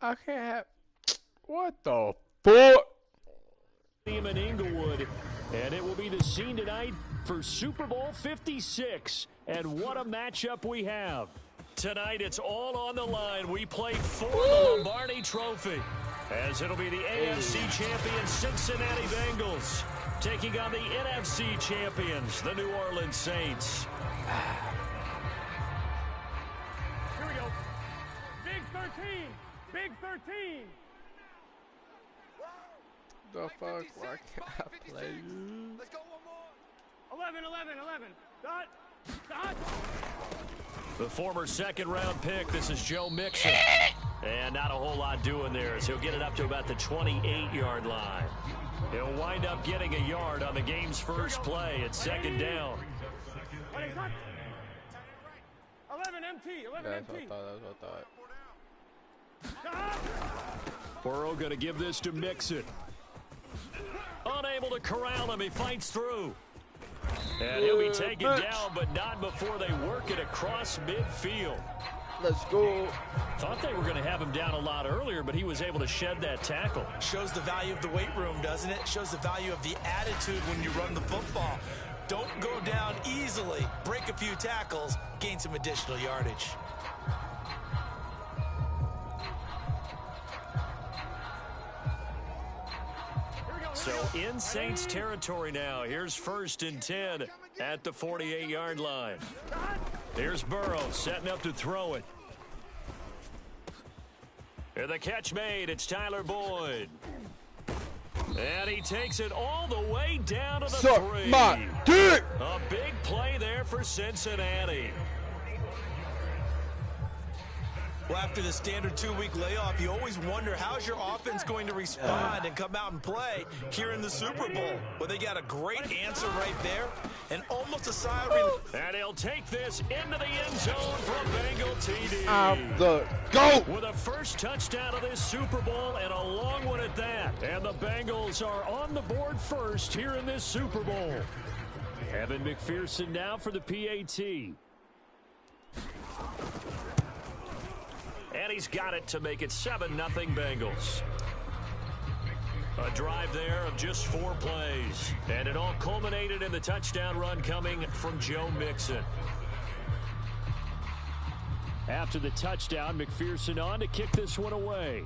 I can't have. What the fuck? Team in Inglewood, and it will be the scene tonight for Super Bowl 56. And what a matchup we have. Tonight, it's all on the line. We play for the Lombardi Trophy, as it'll be the AFC champion Cincinnati Bengals taking on the NFC champions, the New Orleans Saints. Here we go. Big 13. Big 13. The fuck? Why can't I play? Let's go one more. 11. Dot. The former second-round pick, this is Joe Mixon. And not a whole lot doing there, as he'll get it up to about the 28-yard line. He'll wind up getting a yard on the game's first play at second down. 11 MT. 11 MT. That's what I thought. Burrow going to give this to Mixon. Unable to corral him, he fights through. And he'll be taken down, but not before they work it across midfield. Let's go. Thought they were going to have him down a lot earlier, but he was able to shed that tackle. Shows the value of the weight room, doesn't it? Shows the value of the attitude when you run the football. Don't go down easily. Break a few tackles, gain some additional yardage. So in Saints territory now. Here's 1st and 10 at the 48-yard line. Here's Burrow setting up to throw it. And the catch made. It's Tyler Boyd. And he takes it all the way down to the 3. My dick! A big play there for Cincinnati. Well, after the standard 2-week layoff, you always wonder how's your offense going to respond and come out and play here in the Super Bowl. Well, they got a great answer right there and almost a sigh of relief. And he'll take this into the end zone for a Bengal TD. I'm the GOAT! With a first touchdown of this Super Bowl and a long one at that. And the Bengals are on the board first here in this Super Bowl. Evan McPherson now for the PAT. And he's got it to make it 7-0 Bengals. A drive there of just 4 plays. And it all culminated in the touchdown run coming from Joe Mixon. After the touchdown, McPherson on to kick this one away.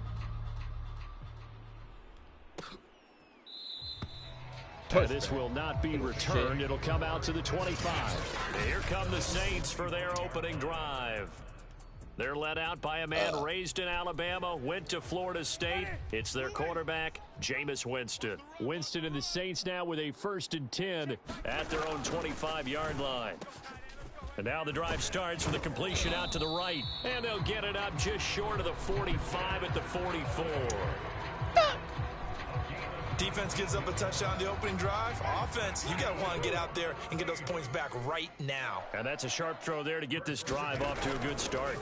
And this will not be returned. It'll come out to the 25. Here come the Saints for their opening drive. They're led out by a man raised in Alabama, went to Florida State. It's their quarterback, Jameis Winston. Winston and the Saints now with a 1st and 10 at their own 25-yard line. And now the drive starts with a completion out to the right. And they'll get it up just short of the 45 at the 44. Defense gives up a touchdown on the opening drive. Offense, you got to want to get out there and get those points back right now. And that's a sharp throw there to get this drive off to a good start.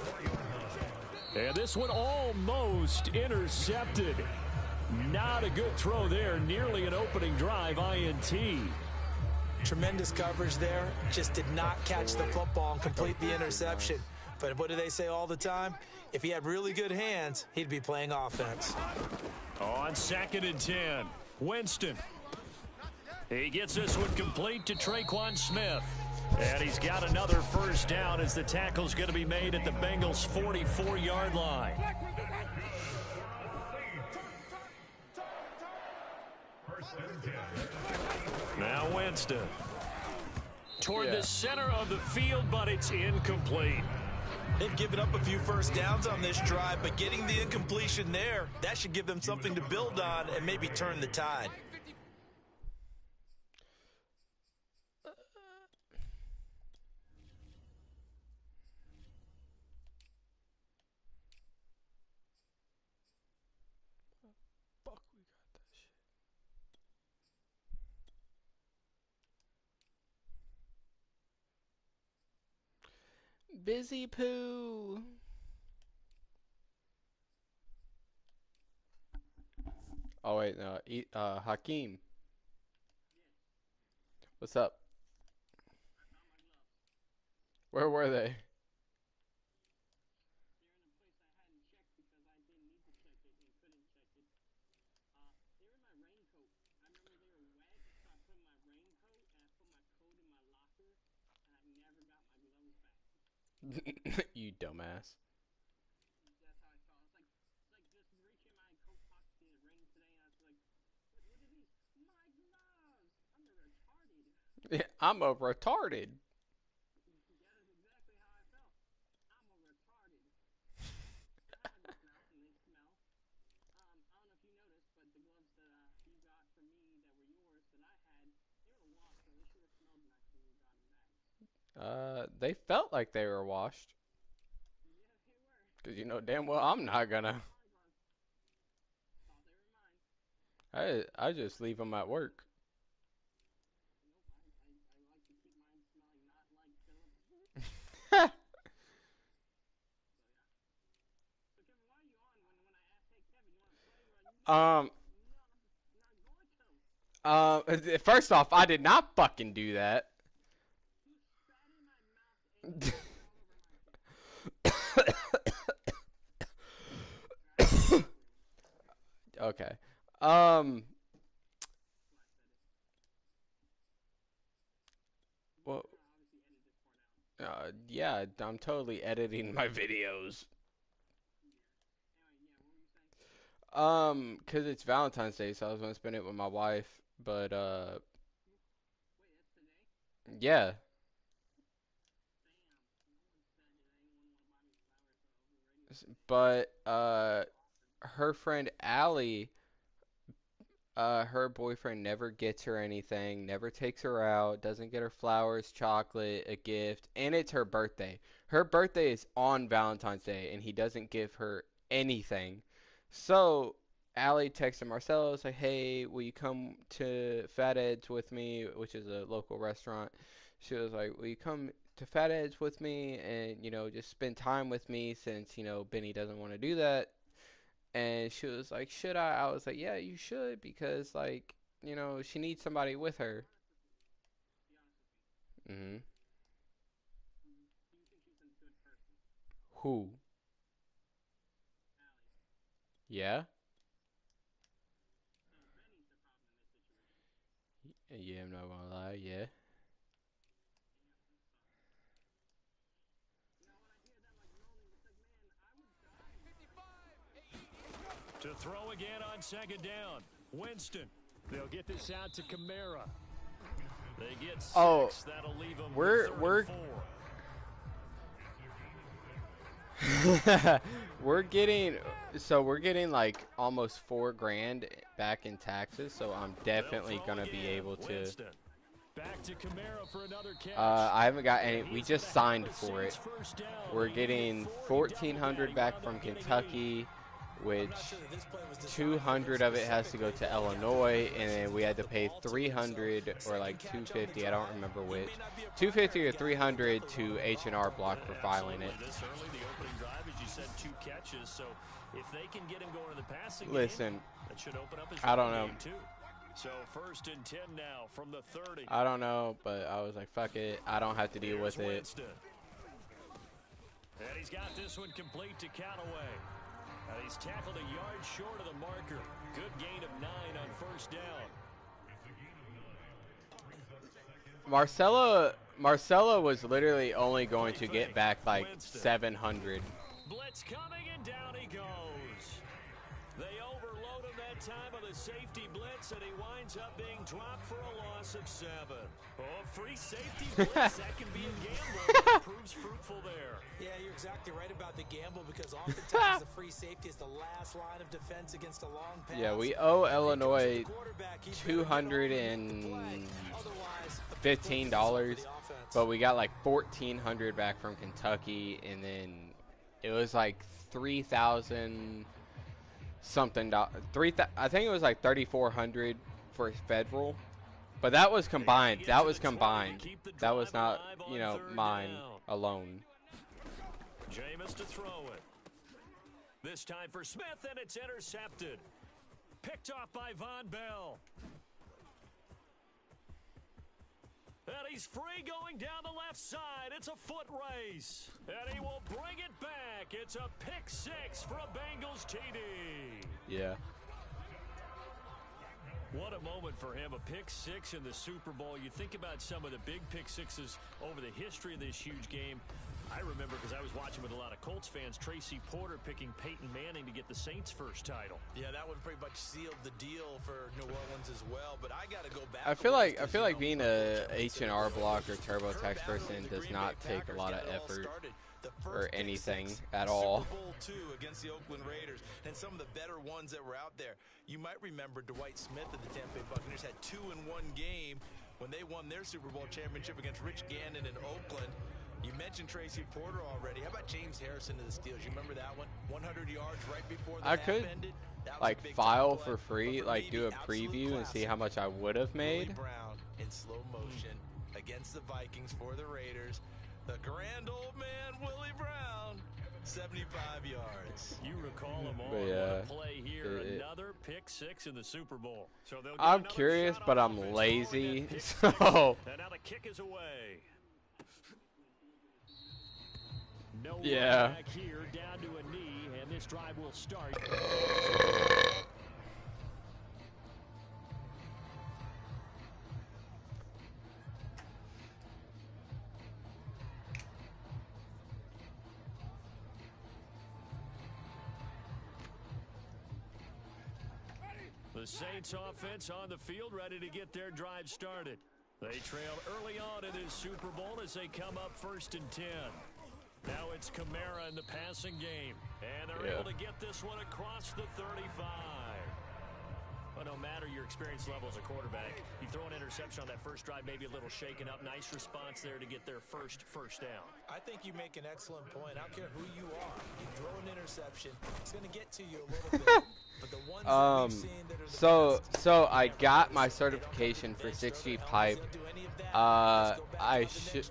And this one almost intercepted. Not a good throw there. Nearly an opening drive INT. Tremendous coverage there. Just did not catch the football and complete the interception. But what do they say all the time? If he had really good hands, he'd be playing offense. On 2nd and 10. Winston. He gets this one complete to Traquan Smith. And he's got another first down as the tackle's going to be made at the Bengals' 44-yard line. Now Winston. Toward the center of the field, but it's incomplete. They've given up a few first downs on this drive, but getting the incompletion there, that should give them something to build on and maybe turn the tide. Fuck, we got that shit. Busy poo. Oh wait, no, Hakeem. What's up? Where were they? you dumbass. That's how I felt. It's like just reaching my coat pocket in the rain today, and I was like, what are these? My gloves! I'm retarded. Yeah, I'm a retarded. Yeah, that's exactly how I felt. I'm a retarded. I have the smells, and they smell. I don't know if you noticed, but the gloves that you got from me that were yours that I had, they were washed, so they should have smelled nice when you got them back. They felt like they were washed. Yeah, they were. Cause you know damn well I'm not gonna. My gloves. Thought they were mine. I just leave them at work. Nope, I like to keep mine smelling not like Philip. So yeah. So Kevin, why are you on when I asked, hey Kevin, you want to play? You're like, um. no, I'm not going to. First off, I did not fucking do that. He spat in my mouth and spit all over my shit. Right? Okay. Um. That's why I said it. Well. You're gonna obviously edit this part out. Yeah, I'm totally editing my videos. Yeah. Anyway, yeah, what were you saying? 'Cause it's Valentine's Day, so I was gonna spend it with my wife, but Wait, that's today? yeah. Damn. No one said that anyone want to buy me flowers over the radio. But Awesome. her friend Allie, her boyfriend never gets her anything, never takes her out, doesn't get her flowers, chocolate, a gift, and it's her birthday. Her birthday is on Valentine's Day, and he doesn't give her anything. So Allie texted Marcelo, was like, "Hey, will you come to Fat Ed's with me?" Which is a local restaurant. She was like, "Will you come to Fat Ed's with me and just spend time with me since Benny doesn't want to do that?" And she was like, "Should I?" I was like, "Yeah, you should because she needs somebody with Be her." honest with me. Be honest with me. Mhm. Do you think she's a good person? Who? Allie. Yeah? So Benny's the problem in this situation. Yeah, I'm not gonna lie. Yeah. Damn, that sucks. You know, when I hear them like moaning, it's like, man, I would die if I was her. To throw again on second down. Winston. They'll get this out to Kamara. They get 6. Oh, That'll leave them we're with 3rd we're and 4. we're getting like almost 4 grand back in taxes, so I'm definitely They'll throw gonna be again. able to. Winston. Back to Kamara for another catch. I haven't got any. And We he's just gonna have signed a for it. Saints first down. We're They needed getting 4 to double 1,400 that. back Wound from up getting 8. Kentucky, which I'm not sure that this play was designed for him 200 of it has to go to specifically. Illinois, and then we had to The pay ball to him, so 300 or like second catch on the 250. I don't drive. remember He which. may not be a 250 or primary guy, 300 but to definitely one of the H&R Block for filing Absolutely. it. This early, the opening drive, as you said, 2 catches. So if they can get him going to the passing Listen, game, that should open up his I don't running know. game too. So 1st and 10 now from the 30. I don't know, but I was like, fuck it. I don't have to deal Here's with it. Winston. And he's got this one complete to Callaway. And he's tackled a yard short of the marker. Good gain of 9 on 1st down. Marcelo was literally only going to get back like 700. Blitz coming, and down he goes. They overload him that time with a safety blitz, and he winds up being dropped for a loss of 7. Oh, free safety blitz. That can be a gamble. It proves fruitful there. Yeah, you're exactly right about the gamble because oftentimes the free safety is the last line of defense against a long pass. Yeah, we owe Illinois $215, $215, but we got like 1,400 back from Kentucky, and then it was like 3,000 something. I think it was like 3,400 for federal, but that was combined. That was combined. That was not, mine alone. Jameis to throw it. This time for Smith, and it's intercepted. Picked off by Von Bell. And he's free going down the left side. It's a foot race. And he will bring it back. It's a pick 6 for a Bengals TD. Yeah. What a moment for him. A pick 6 in the Super Bowl. You think about some of the big pick 6s over the history of this huge game. I remember because I was watching with a lot of Colts fans, Tracy Porter picking Peyton Manning to get the Saints' first title. Yeah, that one pretty much sealed the deal for New Orleans as well. But I got to go back. I feel like being a H&R block or TurboTax person does not take a lot of effort or anything at all. Super Bowl II against the Oakland Raiders and some of the better ones that were out there. You might remember Dwight Smith of the Tampa Bay Buccaneers had 2 in one game when they won their Super Bowl championship against Rich Gannon in Oakland. You mentioned Tracy Porter already. How about James Harrison to the Steelers? You remember that one? 100 yards right before the half ended. Like file for free, like do a preview and see how much I would have made. Willie Brown in slow motion against the Vikings for the Raiders. The grand old man, Willie Brown, 75 yards. You recall them all. Yeah, play here. Another pick 6 in the Super Bowl. So I'm curious, but I'm lazy. So. And now the kick is away. No yeah. Back here, down to a knee, and this drive will start. The Saints offense on the field, ready to get their drive started. They trail early on in this Super Bowl as they come up 1st and 10. Now it's Kamara in the passing game. And they're able to get this one across the 35. Well, no matter your experience level as a quarterback, you throw an interception on that first drive, maybe a little shaken up. Nice response there to get their first down. I think you make an excellent point. I don't care who you are. You throw an interception, it's going to get to you a little bit. But the ones that we've seen that are the so I got my certification for 6G pipe. I should.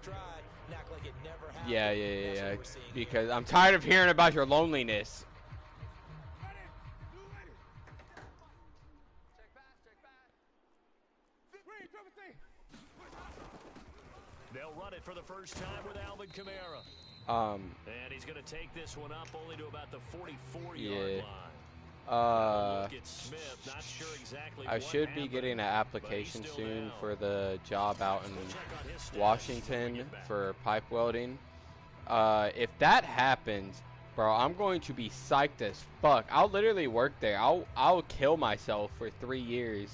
Yeah. Because I'm tired of hearing about your loneliness. They'll run it for the first time with Alvin Kamara. And he's going to take this one up only to about the 44-yard line. I should be getting an application soon for the job out in Washington for pipe welding. If that happens, bro, I'm going to be psyched as fuck. I'll literally work there. I'll kill myself for 3 years,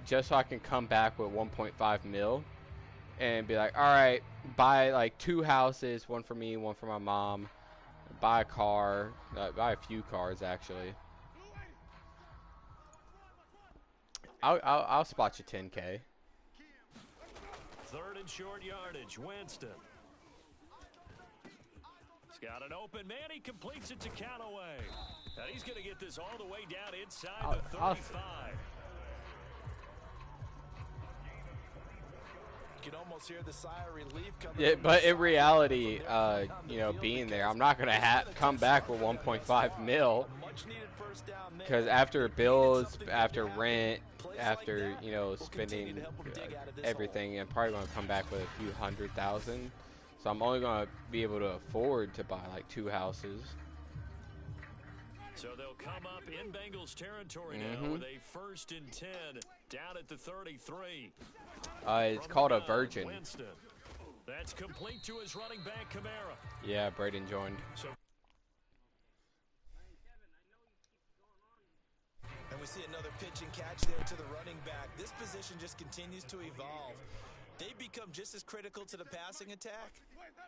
just so I can come back with 1.5 mil, and be like, all right, buy like 2 houses, one for me, one for my mom, buy a car, buy a few cars actually. I'll spot you 10K. 3rd and short yardage, Winston. He's got an open man. He completes it to Callaway. And he's going to get this all the way down inside the 35. You can almost hear the sigh of relief coming. Yeah, but in reality, you know, being there, I'm not gonna come back with 1.5 mil, because after bills, after rent, after spending everything, I'm probably gonna come back with a few $100,000. So I'm only gonna be able to afford to buy like 2 houses. So they'll come up in Bengals territory now with a 1st and 10 down at the 33. It's called a virgin. Winston. That's complete to his running back, Kamara. Yeah, Braden joined. And we see another pitch and catch there to the running back. This position just continues to evolve. They become just as critical to the passing attack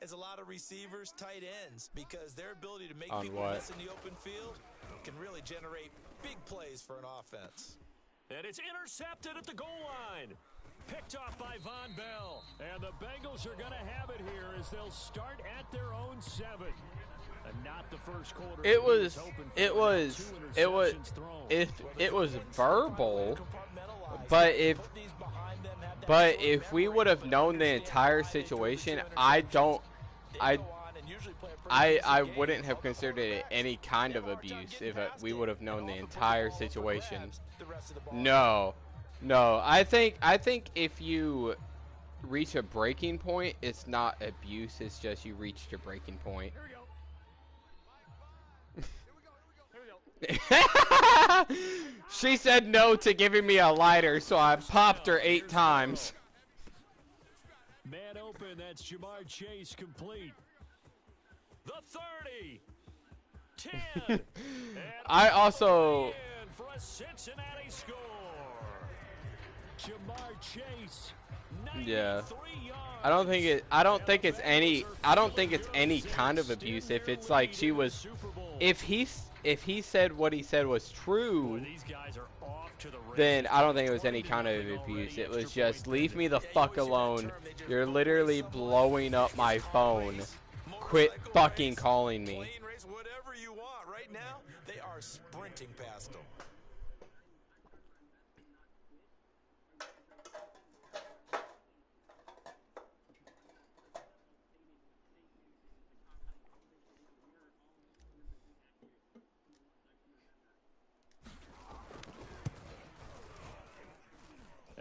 as a lot of receivers, tight ends, because their ability to make people miss in the open field can really generate big plays for an offense. And it's intercepted at the goal line. Picked off by Von Bell. And the Bengals are going to have it here as they'll start at their own 7. And not the first quarter. It was verbal, but if we would have known the entire situation, I wouldn't have considered it any kind of abuse if we would have known the entire situation. No, I think if you reach a breaking point, it's not abuse. It's just you reached your breaking point. She said no to giving me a lighter, so I popped her 8 times. Man open and that's Jamar Chase complete. The 30. 10. I also for a Cincinnati score. Jamar Chase. yeah. 93 yards. I don't think it's any kind of abuse if it's like she was if he said what he said was true, then I don't think it was any kind of abuse. It was just leave me the fuck alone. You're literally blowing up my phone. Quit fucking calling me. Whatever you want. Right now, they are sprinting past them.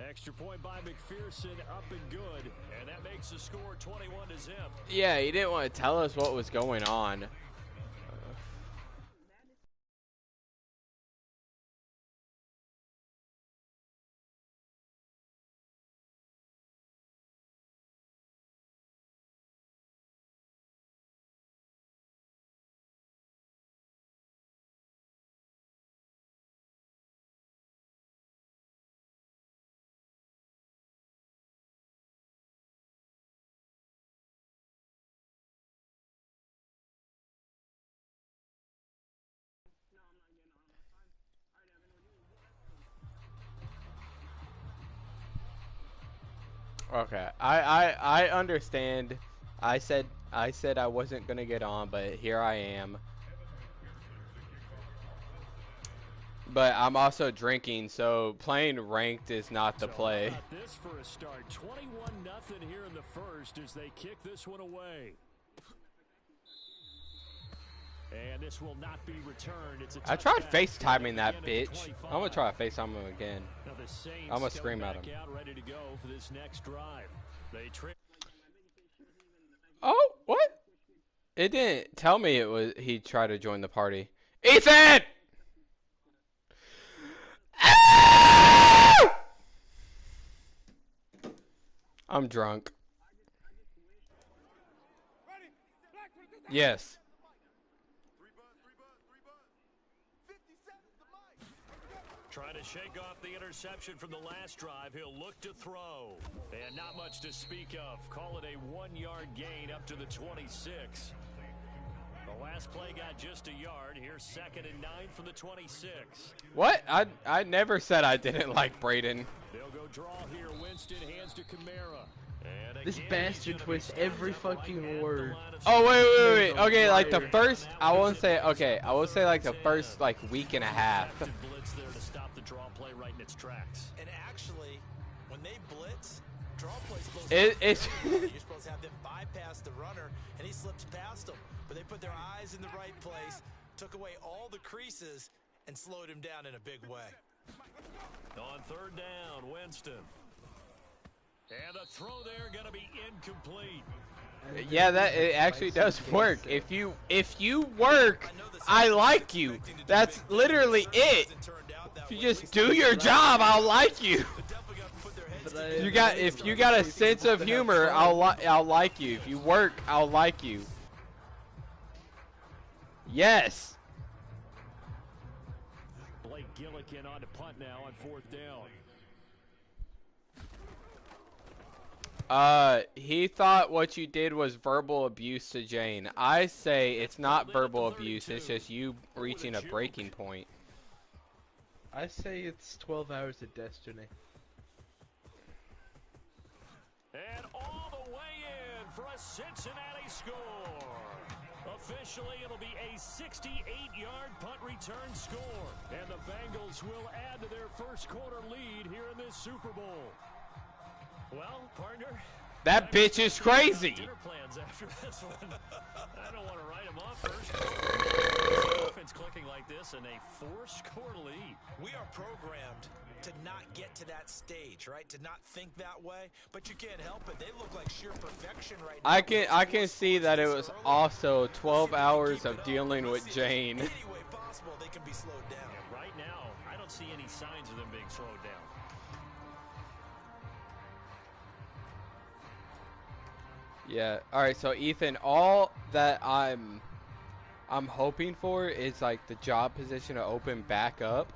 Extra point by McPherson, up and good, and that makes the score 21-0. Yeah, he didn't want to tell us what was going on. Okay, I understand. I said I wasn't gonna get on, but here I am. But I'm also drinking, so playing ranked is not the play. How about this for a start? 21-0 here in the first as they kick this one away. And this will not be returned. It's a I tried FaceTiming that bitch. I'm gonna try to FaceTime him again. I'm gonna scream at him. Ready to go for this next drive. Oh, what? It didn't tell me it was he tried to join the party. Ethan! Ah! I'm drunk. Yes. Trying to shake off the interception from the last drive. He'll look to throw. And not much to speak of. Call it a 1-yard gain up to the 26. The last play got just a yard. Here's 2nd and 9 from the 26. What? I never said I didn't like Braden. They'll go draw here. Winston hands to Kamara. This bastard twists every fucking word. Oh, wait. Okay, like the first, I won't say, okay, I will say like the first like week and a half. Draw play right in its tracks. And actually, when they blitz, draw play's supposed it's you're supposed to have them bypass the runner, and he slips past them. But they put their eyes in the right place, took away all the creases, and slowed him down in a big way. On 3rd down, Winston. And the throw there going to be incomplete. Yeah, that it actually does work. If you work, I like you. That's literally it. If you just do your job, I'll like you. If you got a sense of humor, I'll like you. If you work, I'll like you. Yes. Blake Gillikin on to punt now on 4th down. He thought what you did was verbal abuse to Jane. I say it's not verbal abuse, it's just you reaching a breaking point. I say it's 12 hours of destiny. And all the way in for a Cincinnati score. Officially, it'll be a 68-yard punt return score. And the Bengals will add to their first quarter lead here in this Super Bowl. Well, partner, that bitch is crazy. Dinner plans after this one. I don't want to write him off first. Offense clicking like this and a 4-score lead. We are programmed to not get to that stage, right? To not think that way, but you can't help it. They look like sheer perfection right now. I can see that it was also 12 hours of dealing with Jane. Any way possible, they can be slowed down. And right now, I don't see any signs of them being slowed down. Yeah. All right. So Ethan, all that I'm hoping for is like the job position to open back up.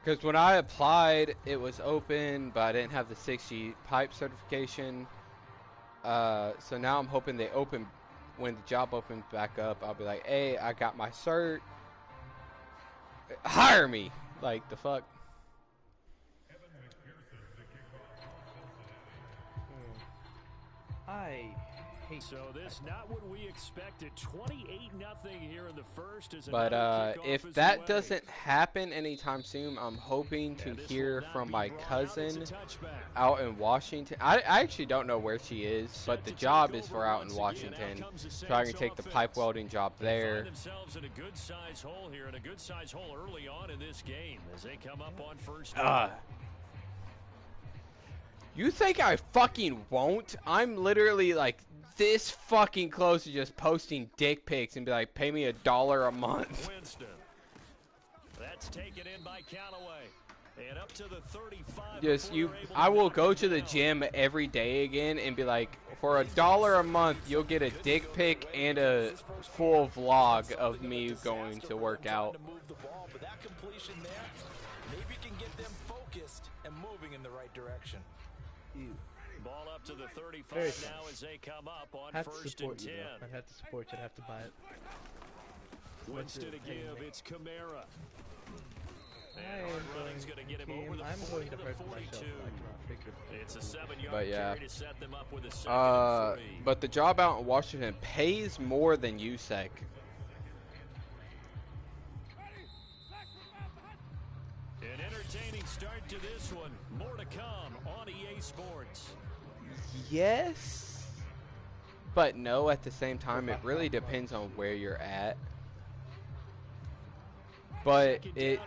Because when I applied, it was open, but I didn't have the 6G pipe certification. So now I'm hoping they open when the job opens back up. I'll be like, hey, I got my cert. Hire me. Like the fuck. I hate. So this not what we expected. 28-0 here in the first. But if that doesn't happen anytime soon, I'm hoping to hear from my cousin out in Washington. I actually don't know where she is, but the job is for out in Washington, so I can take the pipe welding job there. Themselves in a good size hole here, and a good size hole early on in this game as they come up on first. You think I fucking won't? I'm literally like this fucking close to just posting dick pics and be like, pay me $1 a month. Winston. That's taken in by Callaway. And up to the 35. Just I will go to the gym every day again and be like, for $1 a month, you'll get a dick pic and a full vlog of me going to work out. But that completion there, maybe can get them focused and moving in the right direction. Ball up to the 35 now as they come up on first and 10. I'd have to support you. I'd have to buy it. Winston to give. It's Kamara. I'm going to hurt myself. It's a 7-yard But yeah. carry to set them up with a second and 3. But the job out in Washington pays more than USEC. An entertaining start to this one. More to come on EA Sports. Yes, but no at the same time. It really depends on where you're at. But it...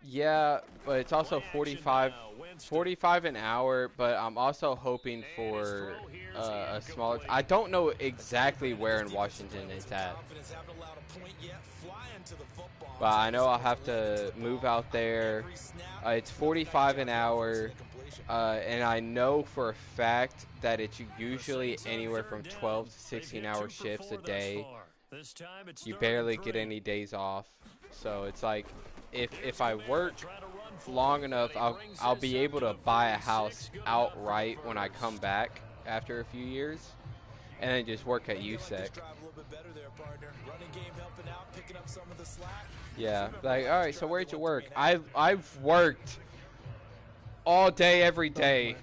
Yeah, but it's also 45 an hour, but I'm also hoping for a smaller... I don't know exactly where in Washington it's at. But I know I'll have to move out there. It's 45 an hour, and I know for a fact that it's usually anywhere from 12 to 16-hour shifts a day. You barely get any days off. So it's like, if I work long enough, I'll be able to buy a house outright when I come back after a few years, and then just work at USEC. Yeah, like, all right, so where'd you work? I've worked all day, every day.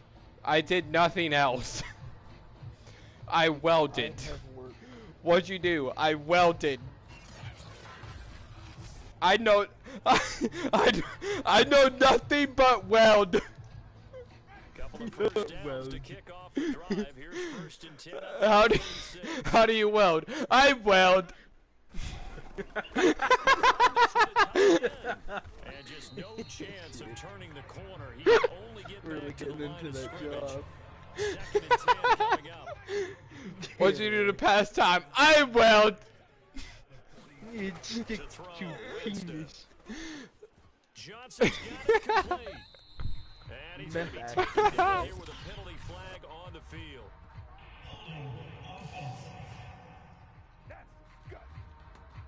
I did nothing else. I welded. What'd you do? I welded. I know I know nothing but weld. Couple of first downs to kick off the drive. Here's first and 10. How do you weld? I weld. And just no chance of turning the corner. He can only get back to the line of scrimmage. Second and 10 coming up. What'd you do to pass time? I weld. It's too penis. Johnson's got it complete. And he's going to be taken down here with a penalty flag on the field.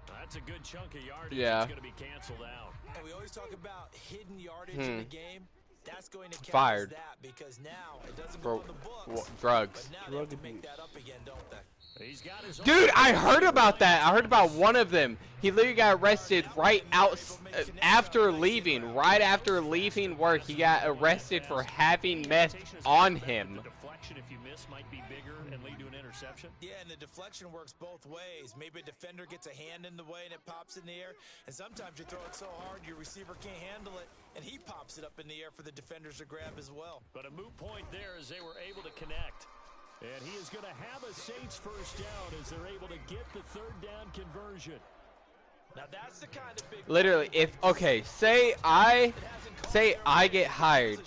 That's a good chunk of yardage. Yeah. It's going to be canceled out. And we always talk about hidden yardage in the game. That's going to count Fired. as that because now it doesn't For go on the books. drugs. But now they have to make that up again, don't they? He's got his Dude, I heard about that. I heard about one of them. He literally got arrested right out after leaving. Right after leaving work, he got arrested for having meth on him. The deflection, if you miss, might be bigger and lead to an interception. Yeah, and the deflection works both ways. Maybe a defender gets a hand in the way and it pops in the air. And sometimes you throw it so hard your receiver can't handle it, and he pops it up in the air for the defenders to grab as well. But a moot point there as they were able to connect. And he is going to have a Saints first down as they're able to get the third down conversion. Now that's the kind of big Literally, say I get hired.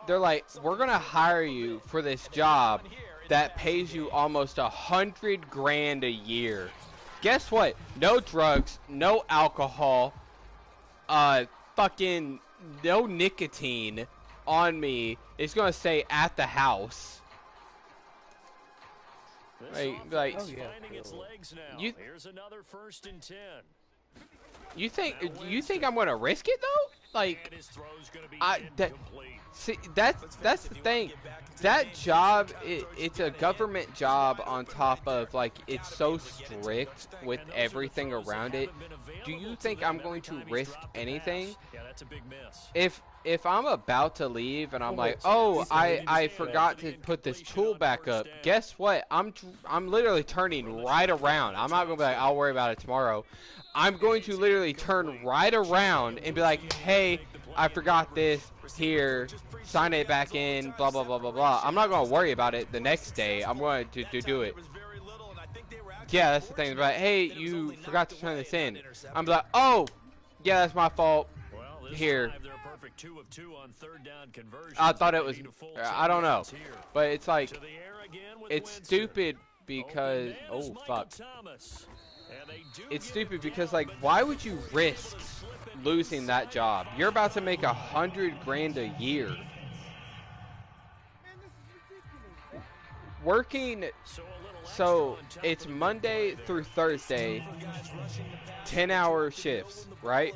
They're like, we're gonna hire you for this job that pays you almost $100,000 a year. Guess what? No drugs, no alcohol, fucking no nicotine. on me, it's gonna say at the house. Like, Offense Oh, yeah, finding its cool. legs now. You- Here's another 1st and 10. you think I'm gonna risk it though? Like, And his throw's going to be that. incomplete. See, that's the thing. That job, it's a government job on top of, like, it's so strict with everything around it. Do you think I'm going to risk anything? Yeah, that's a big miss. If I'm about to leave and I'm like, Oh, oh, I forgot to put this tool back up, guess what? I'm literally turning right around. I'm not going to be like, I'll worry about it tomorrow. I'm going to literally turn right around and be like, hey, I forgot this. Here, sign it back in, blah, blah, blah, blah, blah. I'm not going to worry about it the next day. I'm going to do it. Yeah, that's the thing. But hey, you forgot to turn this in. I'm like, oh, yeah, that's my fault. Well, this Here. drive, they're a perfect 2 of 2 on 3rd down conversions. I thought it They was, need a full I don't 10 know. yards here. But it's like, To the air again with it's Winston. stupid because, Open man is oh, Michael fuck. Thomas. And they do It's get stupid it because, down, like, but why now would you Winston risk able to slip it losing that inside job? the You're about to 5. make $100,000 a year. Working, So, a little extra so on top it's of the Monday big play through there. Thursday, 10-hour shifts, right?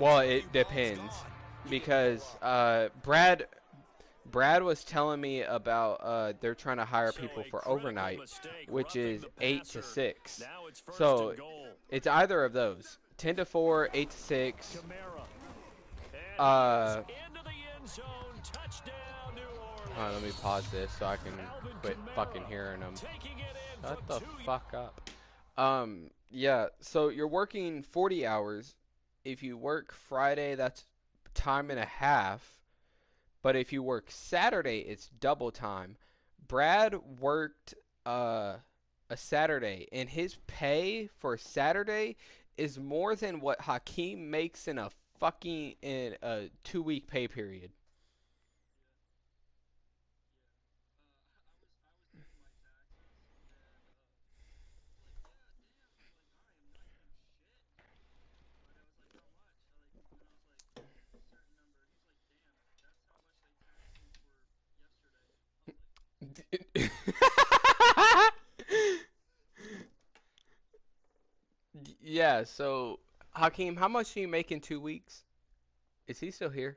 Well, it depends because Brad was telling me about they're trying to hire So people a for critical overnight, mistake which roughing is the 8 to passer. 6. Now it's 1st So and goal. it's either of those, 10 to 4, 8 to 6. Kamara. Uh, And he is into the end zone. Touchdown, New Orleans. Hold on, let me pause this so I can Alvin quit Kamara fucking hearing them. taking it in Shut from the 2 fuck up. Yeah, so you're working 40 hours. If you work Friday, that's time and a half. But if you work Saturday, it's double time. Brad worked a Saturday, and his pay for Saturday is more than what Hakeem makes in a 2-week pay period. Yeah, so Hakeem, how much do you make in 2 weeks? Is he still here?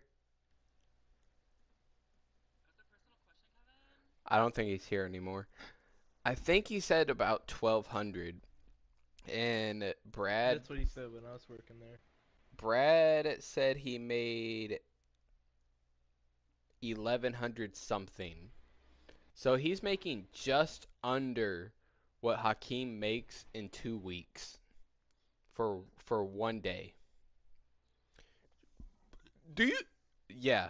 I don't think he's here anymore. I think he said about 1,200. And That's what he said when I was working there. Brad said he made 1,100 something. So he's making just under what Hakeem makes in 2 weeks for one day. Do you? Yeah,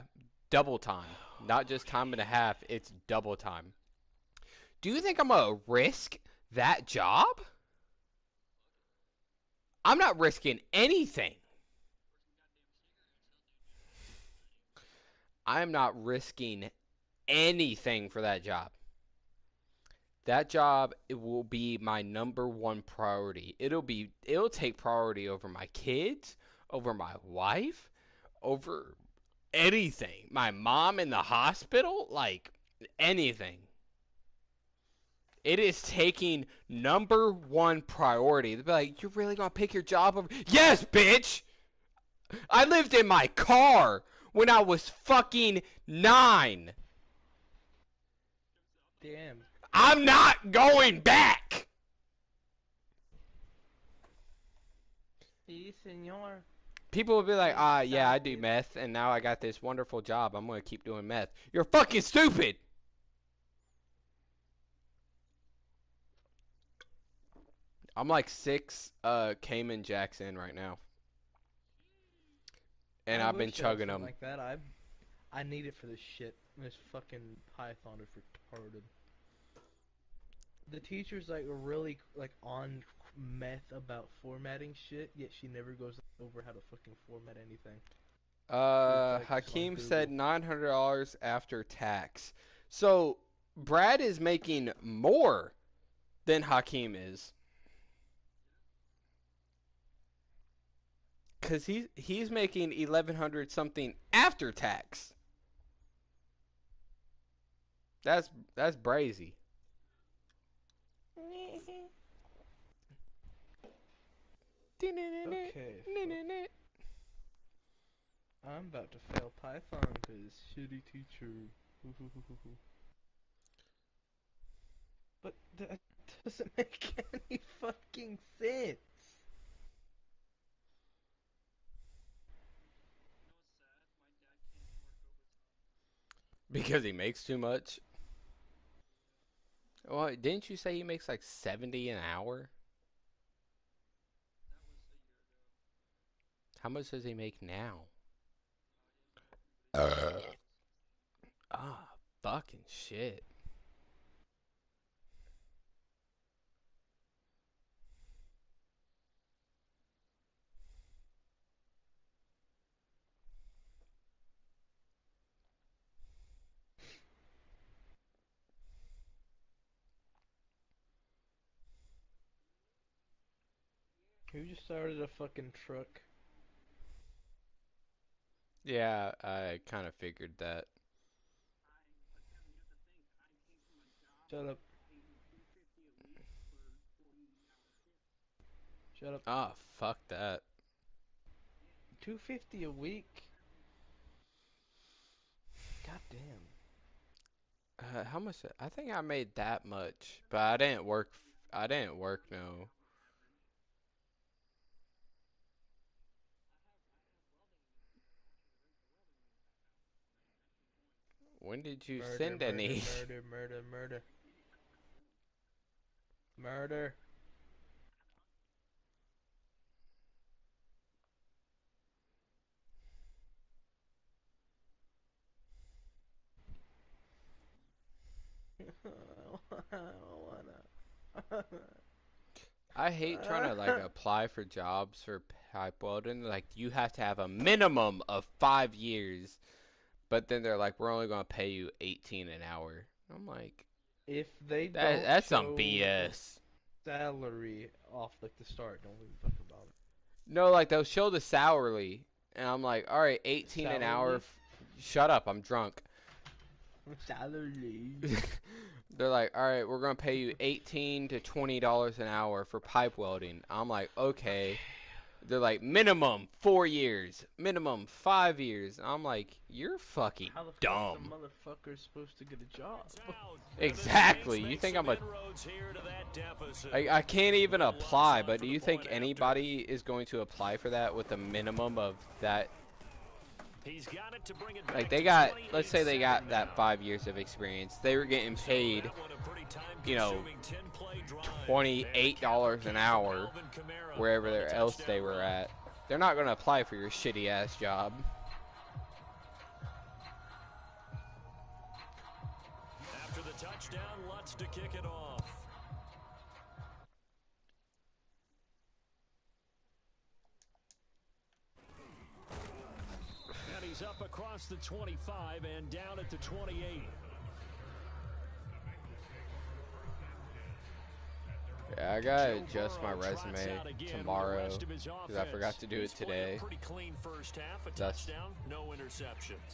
double time. Not just time and a half, it's double time. Do you think I'm gonna risk that job? I'm not risking anything. I'm not risking anything for that job. That job, it will be my number one priority. It'll take priority over my kids, over my wife, over anything. My mom in the hospital, like anything. It is taking number one priority. They'll be like, you're really gonna pick your job over? Yes, bitch! I lived in my car when I was fucking 9. Damn. I'm not going back! Si, senor. People will be like, yeah, I do meth, and now I got this wonderful job. I'm gonna keep doing meth. You're fucking stupid! I'm like 6 Cayman Jacks in right now. And I've been wish I had chugging something them. like that. I need it for this shit. This fucking Python is retarded. The teacher's like really like on meth about formatting shit, yet she never goes over how to fucking format anything. It's like just on Hakeem Google. said $900 after tax. So Brad is making more than Hakeem is. Cause he's making 1,100 something after tax. That's brazy. Okay, I'm about to fail Python because shitty teacher. But that doesn't make any fucking sense. Because he makes too much. Well, didn't you say he makes like 70 an hour? How much does he make now? Ah, fucking shit. Who just started a fucking truck? Yeah, I kind of figured that. Shut up. Shut up. Ah, fuck that. 250 a week? God damn. How much? I think I made that much, but I didn't work. I didn't work no. When did you Murder, send murder, any? murder, murder, murder. Murder. I don't wanna. I hate trying to like apply for jobs for pipe welding. Like you have to have a minimum of 5 years, but then they're like, we're only gonna pay you 18 an hour. I'm like, If they that don't that's some show BS. salary off like the start, don't even fucking bother. No, like they'll show the salary, and I'm like, all right, 18 an hour. Salary? Shut up, I'm drunk. Salary. They're like, all right, we're gonna pay you 18 to $20 an hour for pipe welding. I'm like, okay. They're like, minimum 4 years, minimum 5 years. I'm like, you're fucking How the fuck's dumb. a motherfucker supposed to get a job? Exactly. You think I'm a? I can't even apply. But do you think anybody is going to apply for that with a minimum of that? Like they got, let's say they got that 5 years of experience. They were getting paid, $28 an hour wherever else they were at. They're not going to apply for your shitty ass job. After the touchdown, Lutz to kick it off. And he's up across the 25 and down at the 28. Yeah, I gotta adjust my resume tomorrow because I forgot to do it today.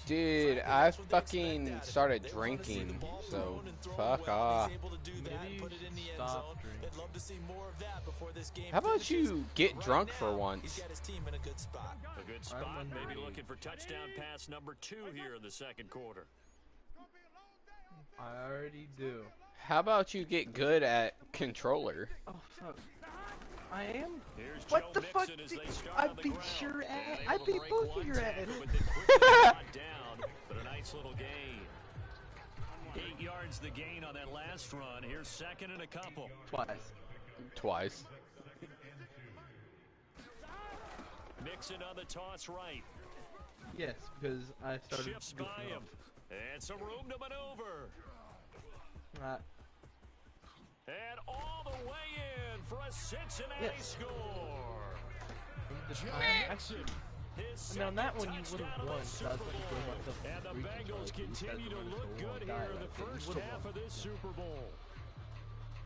Dude, I fucking started drinking, so fuck off. Stop drinking. How about you get drunk for once? A good spot, maybe looking for touchdown pass number 2 here in the second quarter. I already do. How about you get good at controller? Oh fuck. I am? Here's What Joe the fuck? Mixon as they start I on the beat ground. your ass. Able I to beat break both one of your ass. tackle, but then quickly brought down. But a nice little gain. 8 yards the gain on that last run. Here's second and a couple. Twice. Mixon on the toss right. Yes, because I started Shifts by goofing him. And some room to maneuver. off. And all the way in for a Cincinnati Yes. score. Actually, His I mean, on that one you second would have touchdown of won. the So I was Super like, Bowl. myself And the freaking Bengals like, these guys continue to are look gonna good die here in like the that. You first would've half won. of this Super Bowl.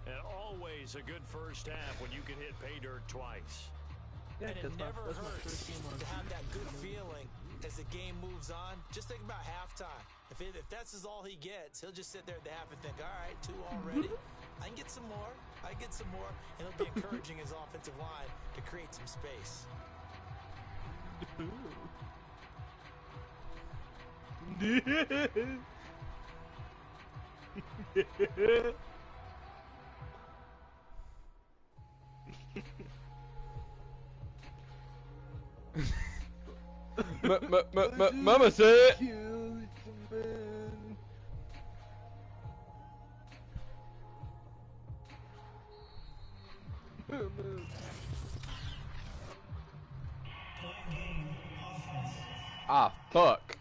And always a good first half when you can hit pay dirt twice. Yeah, and it that's my never first hurts game on to have TV. that good feeling as the game moves on. Just think about halftime. If that's all he gets, he'll just sit there at the half and think, all right, 2 already. I can get some more. I can get some more. And he'll be encouraging his offensive line to create some space. Mama said. Ah, fuck.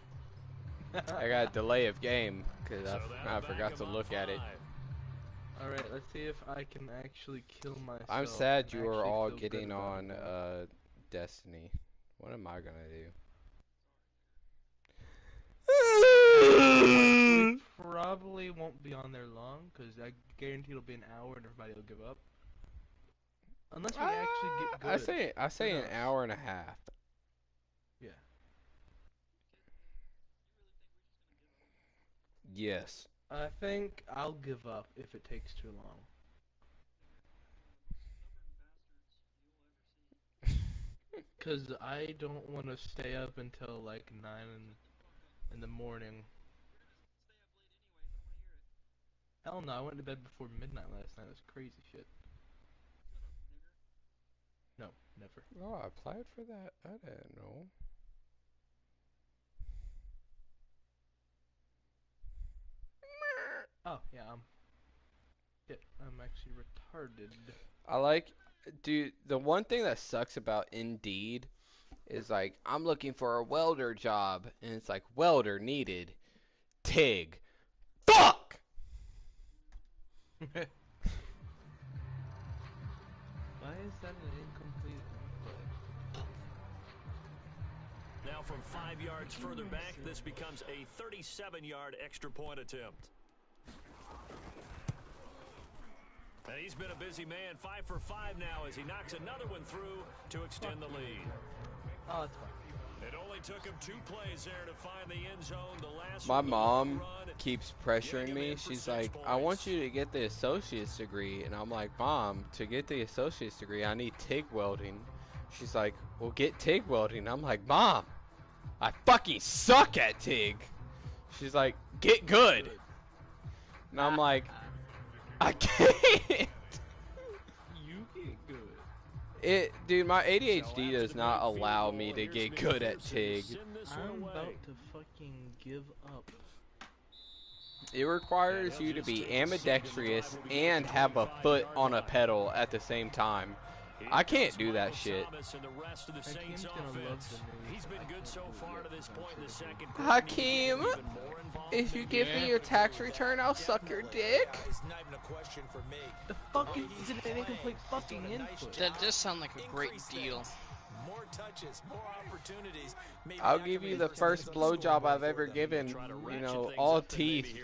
I got a delay of game because I forgot to look at it. Alright, let's see if I can actually kill myself. I'm sad and you are actually all feel good getting about on it. Destiny. What am I gonna do? We probably won't be on there long, because I guarantee it'll be an hour and everybody will give up. Unless we actually get good. I say Who an knows? hour and a half. Yeah. Yes. I think I'll give up if it takes too long. Because I don't want to stay up until like 9 in the morning. Hell no, I went to bed before midnight last night. That's crazy shit. No, never. Oh, I applied for that? I didn't know. Oh, yeah, I'm actually retarded. I like, dude, the one thing that sucks about Indeed is like, I'm looking for a welder job, and it's like, welder needed. TIG. Fuck! Why is that an incomplete input? Now from 5 yards further back, this becomes a 37-yard extra point attempt. And he's been a busy man, 5 for 5 now as he knocks another one through to extend the lead. Oh, that's fine. It only took him 2 plays there to find the end zone. The last My one, the mom run, keeps pressuring me. She's like, I want you to get the associate's degree. And I'm like, Mom, to get the associate's degree, I need TIG welding. She's like, well, get TIG welding. I'm like, Mom, I fucking suck at TIG. She's like, get good. And I'm like, I can't. You get good. Dude, my ADHD does not allow me to get good at TIG. I'm about to fucking give up. It requires you to be ambidextrous and have a foot on a pedal at the same time. I can't do that shit. Hakeem's gonna love the news. He's been good so far to this point in the second quarter. Hakeem, if you give me your tax return, I'll suck your dick. It's not even a question for me. The fuck is an incomplete fucking input? That does sound like a great deal. More touches, more opportunities. Maybe I'll give you the first blowjob I've ever given, you know, all teeth.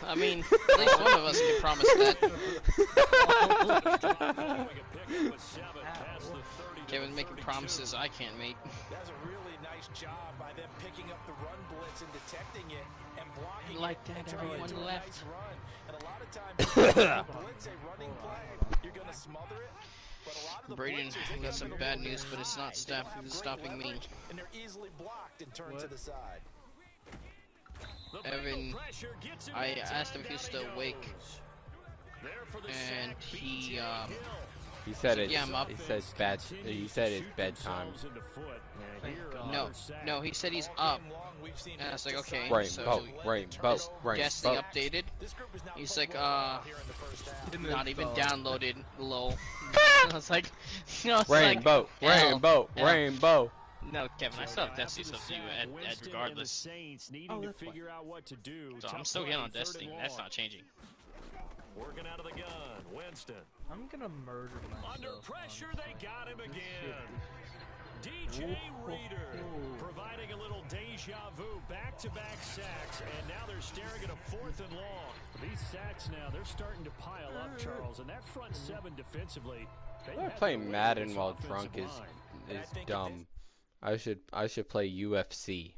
I mean, at least one of us can promise that. Kevin's making promises I can't make. That's a really nice job by them picking up the run blitz and detecting it and blocking Like it and that, turning it everyone into a left. nice run. And a lot of times, when you blitz a running play, you're going to smother it. But a lot of the Braden, blitzers, they we got come some in bad really news, but it's not high. They don't have great stopping me. leverage, and they're easily blocked and turned to the side. Evan, I asked him if he's still awake, and he said it's, yeah, I'm up. he says bad. He said it's bedtime. No, he said he's up, and I was like, okay, Rainbow, rainbow, Jesse rainbow. updated. He's like, not even downloaded, lol. I was like, Rainbow, rainbow, L. rainbow. No, Kevin, I still have Destiny stuff to do regardless. Oh, that's fine. So I'm still getting on Destiny. That's not changing. Working out of the gun, Winston. I'm gonna murder myself. Under pressure, they got him again. DJ Reader providing a little deja vu, back-to-back sacks, and now they're staring at a 4th and long. These sacks now, they're starting to pile up, Charles, and that front 7 defensively. Playing Madden while drunk is dumb. I should play UFC.